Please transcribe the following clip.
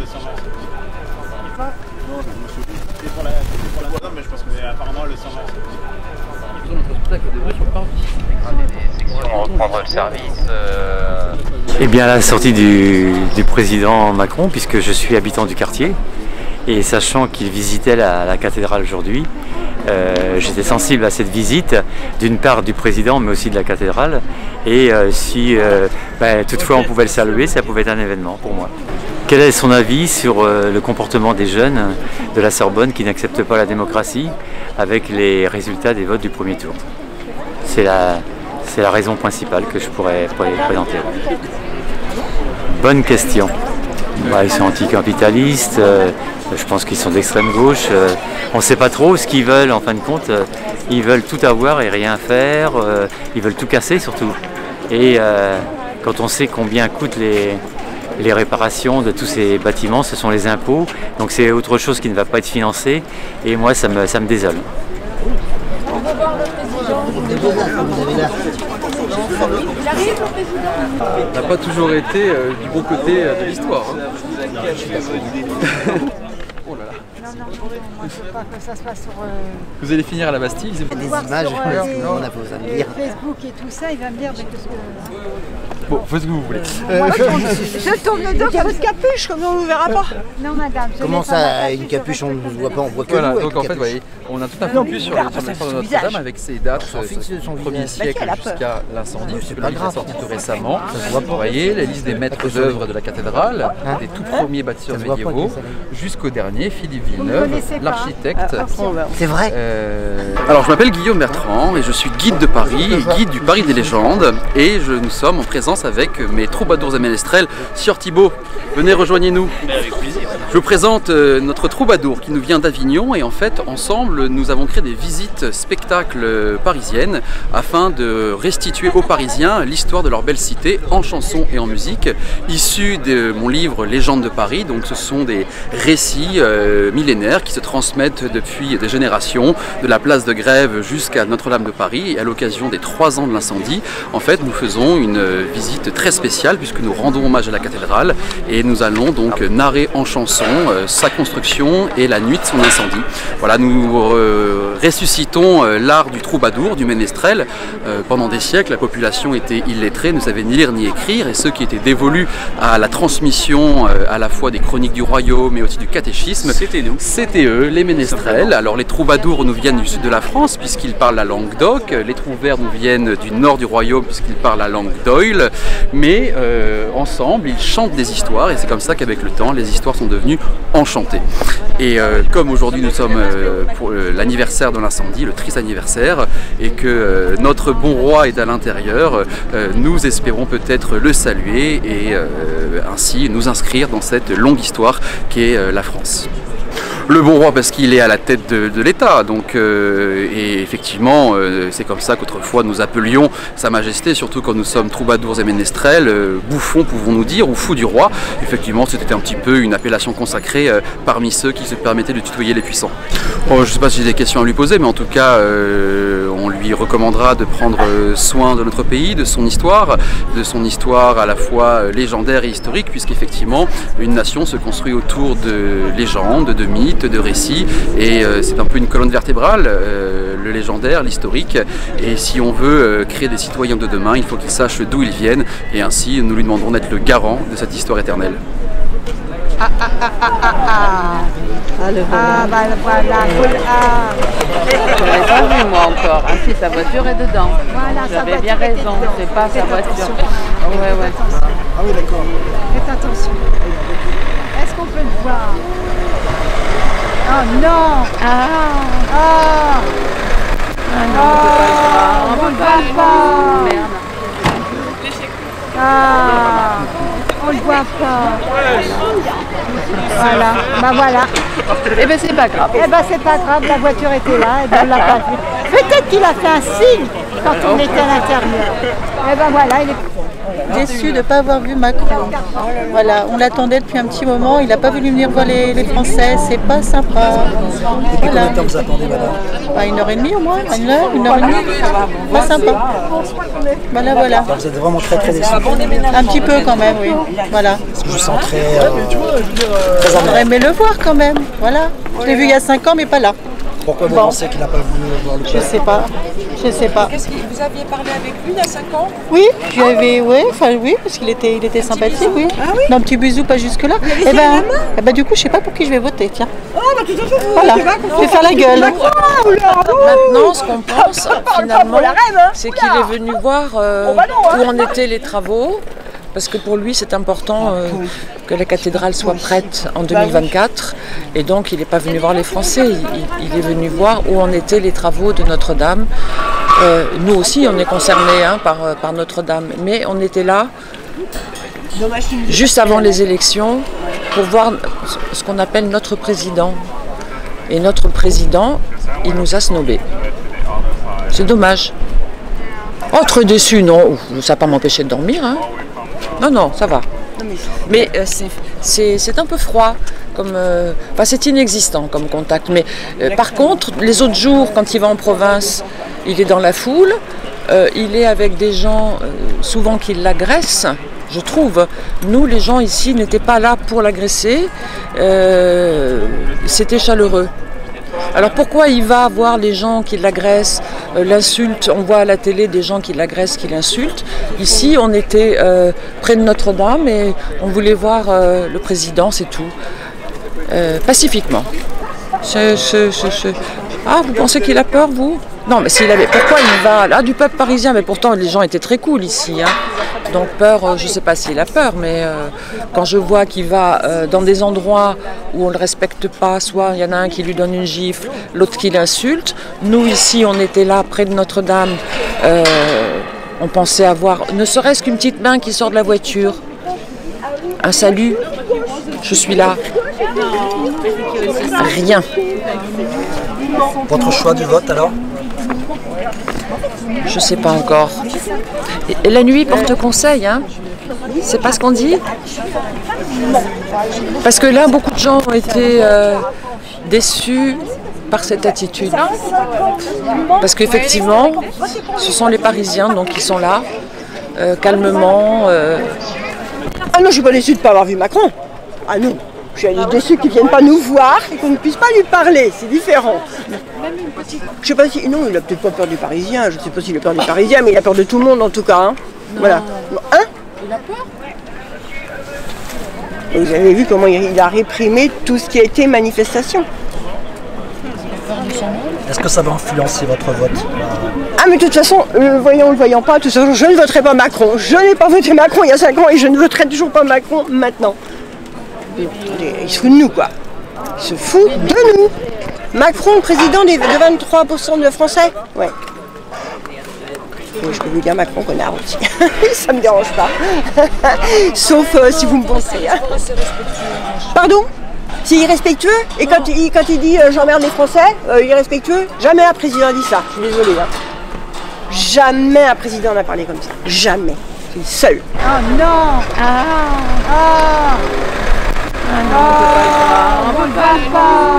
sang. C'est pour la non, mais je pense que apparemment le sang. On reprendra le service. Eh bien, à la sortie du président Macron, puisque je suis habitant du quartier, et sachant qu'il visitait la cathédrale aujourd'hui, j'étais sensible à cette visite, d'une part du président, mais aussi de la cathédrale, et si toutefois on pouvait le saluer, ça pouvait être un événement pour moi. Quel est son avis sur le comportement des jeunes de la Sorbonne qui n'acceptent pas la démocratie avec les résultats des votes du premier tour? C'est la raison principale que je pourrais présenter. Bonne question. Ils sont anticapitalistes, je pense qu'ils sont d'extrême gauche. On ne sait pas trop ce qu'ils veulent en fin de compte. Ils veulent tout avoir et rien faire. Ils veulent tout casser surtout. Et quand on sait combien coûtent les réparations de tous ces bâtiments, ce sont les impôts. Donc c'est autre chose qui ne va pas être financé. Et moi, ça me désole. On va voir le président. On n'a pas toujours été du bon côté de l'histoire. Oh là là. Non, moi je veux pas que ça se passe sur... Vous allez finir à la Bastille. Des images, on a besoin de dire. Facebook et tout ça, il va me dire que... Bon, faites ce que vous voulez. Je tourne le dos avec votre capuche, comme on ne verra pas. Non, madame. Comment ça, une capuche, on ne nous voit pas, on voit que voilà, nous. donc en fait, vous voyez, on a tout un focus sur l'histoire de Notre-Dame avec ses dates, du 1er siècle jusqu'à l'incendie, puisque le livre est sorti tout récemment. Vous voyez la liste des maîtres d'œuvre de la cathédrale, des tout premiers bâtisseurs médiévaux, jusqu'au dernier, Philippe Villeneuve, l'architecte. C'est vrai. Alors, je m'appelle Guillaume Bertrand et je suis guide de Paris, guide du Paris des légendes, et nous sommes en présence avec mes troubadours et ménestrels. Sieur Thibault, venez rejoignez-nous. Avec plaisir. Je vous présente notre troubadour qui nous vient d'Avignon et en fait ensemble nous avons créé des visites spectacles parisiennes afin de restituer aux Parisiens l'histoire de leur belle cité en chanson et en musique, issus de mon livre Légendes de Paris. Donc ce sont des récits millénaires qui se transmettent depuis des générations, de la place de Grève jusqu'à Notre-Dame de Paris. Et à l'occasion des 3 ans de l'incendie, en fait nous faisons une visite très spéciale puisque nous rendons hommage à la cathédrale et nous allons donc narrer en chanson sa construction et la nuit de son incendie. Voilà, nous ressuscitons l'art du troubadour, du ménestrel. Pendant des siècles, la population était illettrée, ne savait ni lire ni écrire, et ceux qui étaient dévolus à la transmission à la fois des chroniques du royaume et aussi du catéchisme, c'était nous. C'était eux, les ménestrels. Alors les troubadours nous viennent du sud de la France puisqu'ils parlent la langue d'oc, les trouvères nous viennent du nord du royaume puisqu'ils parlent la langue d'oïl, mais ensemble ils chantent des histoires et c'est comme ça qu'avec le temps les histoires sont devenues enchantées. Et comme aujourd'hui nous sommes pour l'anniversaire de l'incendie, le triste anniversaire, et que notre bon roi est à l'intérieur, nous espérons peut-être le saluer et ainsi nous inscrire dans cette longue histoire qu'est la France. Le bon roi parce qu'il est à la tête de l'État, donc et effectivement c'est comme ça qu'autrefois nous appelions Sa Majesté, surtout quand nous sommes troubadours et ménestrels, bouffons pouvons-nous dire, ou fous du roi. Effectivement c'était un petit peu une appellation consacrée parmi ceux qui se permettaient de tutoyer les puissants. Bon, je ne sais pas si j'ai des questions à lui poser, mais en tout cas on lui recommandera de prendre soin de notre pays, de son histoire à la fois légendaire et historique, puisqu'effectivement une nation se construit autour de légendes, de mythes, de récits, et c'est un peu une colonne vertébrale, le légendaire, l'historique, et si on veut créer des citoyens de demain, il faut qu'ils sachent d'où ils viennent, et ainsi nous lui demanderons d'être le garant de cette histoire éternelle. Bah voilà. Je l'avais pas vu moi encore. Ah si, sa voiture est dedans. Voilà, j'avais bien raison, c'est pas sa voiture. Ouais. Ah oui, d'accord. Faites attention. Est-ce qu'on peut le voir? Oh non! On ne le voit pas! Merde. On le voit pas. Voilà, bah voilà. Eh ben c'est pas grave. Eh ben c'est pas grave, la voiture était là, et ben on l'a pas vu. Peut-être qu'il a fait un signe quand on était à l'intérieur. Eh ben voilà, il est... déçu de ne pas avoir vu Macron. Voilà, on l'attendait depuis un petit moment, il n'a pas voulu venir voir les Français, c'est pas sympa. Depuis combien de temps vous attendez, madame? 1h30 au moins, 1h30. Pas sympa. Voilà. Alors vous êtes vraiment très déçu. Un petit peu quand même, oui. Voilà. Parce que je sens très J'aurais aimé le voir quand même. Voilà. Je l'ai vu il y a 5 ans, mais pas là. Pourquoi vous pensez qu'il n'a pas voulu voir le Je sais pas. Vous aviez parlé avec lui il y a 5 ans? Oui, oui, parce qu'il était sympathique, oui. Ah oui? Un petit bisou, pas jusque-là. Et ben, du coup, je sais pas pour qui je vais voter, tiens. Voilà, je vais faire la gueule. Maintenant, ce qu'on pense, finalement, c'est qu'il est venu voir où en étaient les travaux. Parce que pour lui, c'est important que la cathédrale soit prête en 2024. Et donc, il n'est pas venu voir les Français. Il est venu voir où en étaient les travaux de Notre-Dame. Nous aussi, on est concernés par Notre-Dame. Mais on était là, juste avant les élections, pour voir ce qu'on appelle notre président. Et notre président, il nous a snobés. C'est dommage. Oh, très déçu, non. Ça n'a pas m'empêché de dormir, hein. Non, ça va. Mais c'est un peu froid, c'est inexistant comme contact. Mais par contre, les autres jours, quand il va en province, il est dans la foule, il est avec des gens souvent qui l'agressent, je trouve. Nous, les gens ici, n'étaient pas là pour l'agresser, c'était chaleureux. Alors pourquoi il va voir les gens qui l'agressent, l'insultent? On voit à la télé des gens qui l'agressent, qui l'insultent. Ici, on était près de Notre-Dame et on voulait voir le président, c'est tout. Pacifiquement. Ah, vous pensez qu'il a peur, vous? Non, mais pourquoi il va là du peuple parisien? Mais pourtant, les gens étaient très cool ici, hein. Donc peur, je ne sais pas s'il a peur, mais quand je vois qu'il va dans des endroits où on ne le respecte pas, soit il y en a un qui lui donne une gifle, l'autre qui l'insulte. Nous ici, on était là près de Notre-Dame, on pensait avoir ne serait-ce qu'une petite main qui sort de la voiture, un salut, je suis là. Rien. Votre choix du vote alors? Je sais pas encore. Et la nuit porte conseil, hein? C'est pas ce qu'on dit? Parce que là, beaucoup de gens ont été déçus par cette attitude. Parce qu'effectivement, ce sont les Parisiens donc qui sont là, calmement. Ah non, je suis pas déçue de ne pas avoir vu Macron. Ah non, je suis déçue qu'ils ne viennent pas nous voir et qu'on ne puisse pas lui parler, c'est différent. Je sais pas si... Non, il a peut-être pas peur des Parisiens, je ne sais pas s'il a peur des Parisiens, mais il a peur de tout le monde en tout cas. Hein. Voilà. Hein? Il a peur? Et vous avez vu comment il a réprimé tout ce qui a été manifestation. Est-ce que ça va influencer votre vote? Ah mais de toute façon, le voyant ou le voyant pas, de toute façon, je ne voterai pas Macron. Je n'ai pas voté Macron il y a 5 ans et je ne voterai toujours pas Macron maintenant. Il se fout de nous quoi. Il se fout de nous. Macron, président de 23% de Français. Ouais. Je peux vous dire Macron connard aussi. Ça me dérange pas. Sauf si vous me pensez. Hein. Pardon? C'est irrespectueux. Et quand il dit j'emmerde les Français, irrespectueux, jamais un président dit ça. Je suis désolée. Hein. Jamais un président n'a parlé comme ça. Jamais. C'est le seul. Oh non! Ah! Ah! On ne peut pas.